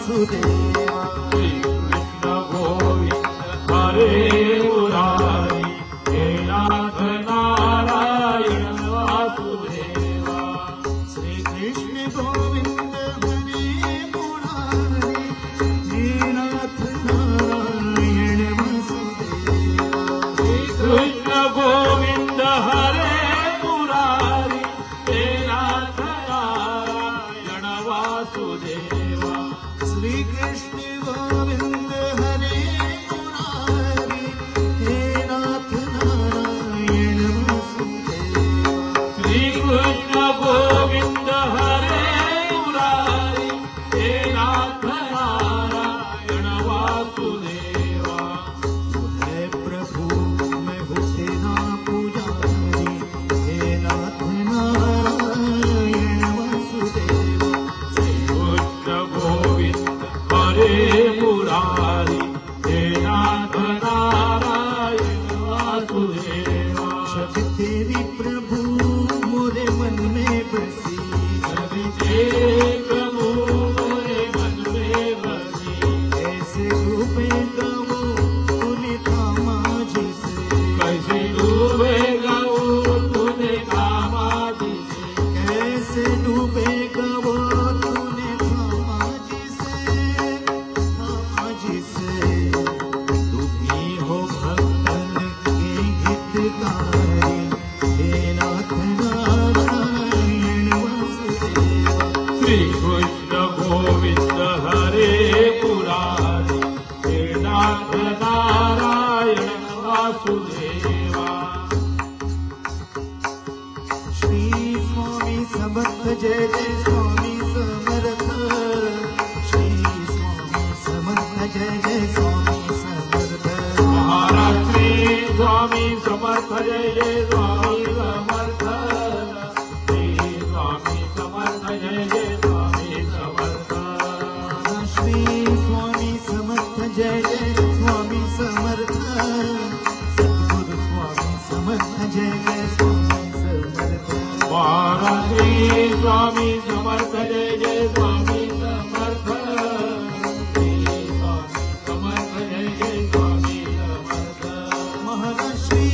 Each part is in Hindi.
वासुदेवा श्री कृष्ण गोविंद हरे मुरारी हे नाथ नारायण वासुदेवा श्री कृष्ण गोविंद हरे मुरारी हे नाथ नारायण वासुदेवा श्री कृष्ण गोविंद हरे मुरारी हे नाथ नारायण वासुदेवा श्री कृष्ण गोविंद हरे मुरारी हे नाथ नारायण वासुदेवा श्री कृष्ण गोविंद हरे मुरारी हे नाथ नारायण वासुदेवा है प्रभु मैं हूँ तेरा पुजारी हे नाथ नारायण वासुदेवा श्री कृष्ण गोविंद हरे मुरारी हे नाथ नारायण वासुदेवा छवि तेरी प्रभु मोरे मन में बसी छवि तेरे प्रभु मोरे मन में बसी ऐसे डूबेगा वो तूने थामा जिसे कैसे डूबेगा वो तूने थामा जिसे कैसे डूबेगा वो तूने थामा जिसे तू भी हो भक्तन के हितकारी हे नाथ नारायण वासुदेवा श्री कृष्ण गोविंद हरे मुरारी हे नाथ नारायण वासुदेवा श्री स्वामी समर्थ जय जय स्वामी समर्थ श्री स्वामी समर्थ जय जय स्वामी समर्थ महाराज श्री स्वामी समर्थ जय जय स्वामी समर्थ श्री स्वामी समर्थ जय जय स्वामी समर्थ श्री स्वामी समर्थ जय जय स्वामी समर्थ सद्गुरु स्वामी समर्थ जय जय स्वामी समर्थ महाराज श्री स्वामी समर्थ जय जय स्वामी समर्थ श्री स्वामी समर्थ जय जय स्वामी समर्थ महाराज श्री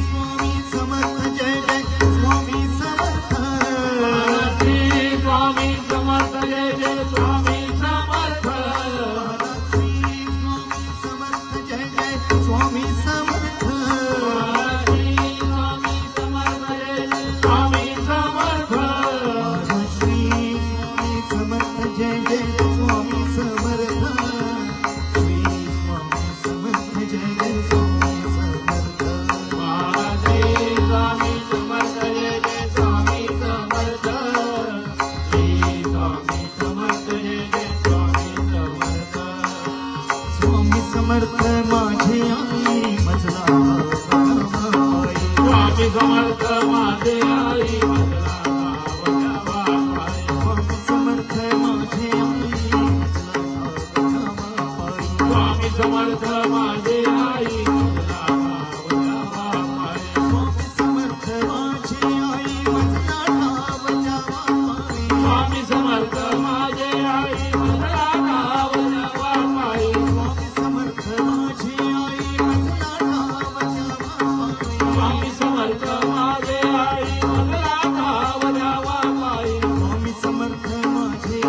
स्वामी समर्थ जय जय स्वामी समर्थ महाराज श्री स्वामी समर्थ जय जय स्वामी समर्थ श्री स्वामी समर्थ जय जय स्वामी समर्थ महाराज श्री स्वामी समर्थ जय जय स्वामी समर्थ श्री स्वामी समर्थ जय जय स्वामी समर्थ श्री स्वामी समर्थ जय जय स्वामी समर्थ महाराज श्री स्वामी समर्थ जय जय स्वामी समर्थ श्री स्वामी समर्थ जय जय स्वामी समर्थ स्वामी समर्थ माझे आई मजला आई स्वामी समर्थ माझे आई मजला गावाई स्वामी समर्थ माझे आई मजला आई स्वामी समर्थ माझे आई मजला गावाई स्वामी समर्थ माझे आई मजला आई स्वामी समर्थ माझे आई मजला गावाई स्वामी समर्थ माझे आई मजला स्वामी समर्थ माझे आई मजला गावाई स्वामी समर्थ माझे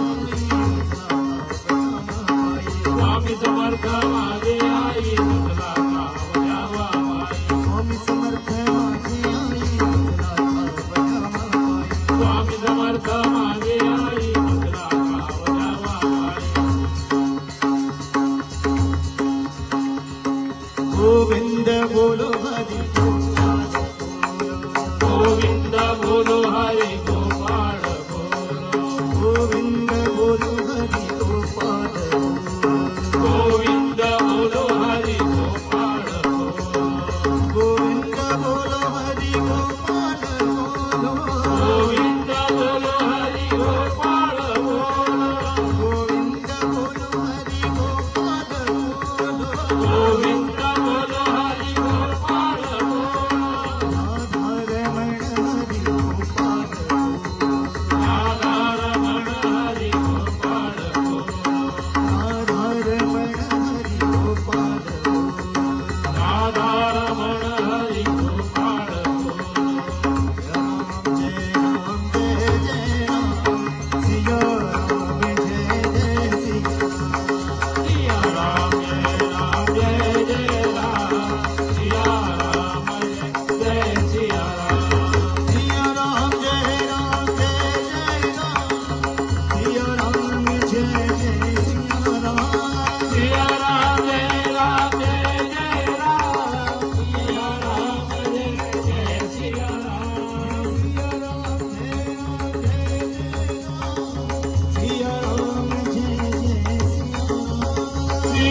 स्वामी समर्थ माझे आई मजला गावाई स्वामी समर्थ माझे आई स्वामी समर्थ माझे आई मजला गावाई गोविंद बोलो हरि गोविंद बोलो हरि गोपाल बोलो गोविंद बोलो हरि गोपाल गोविंद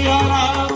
सिया राम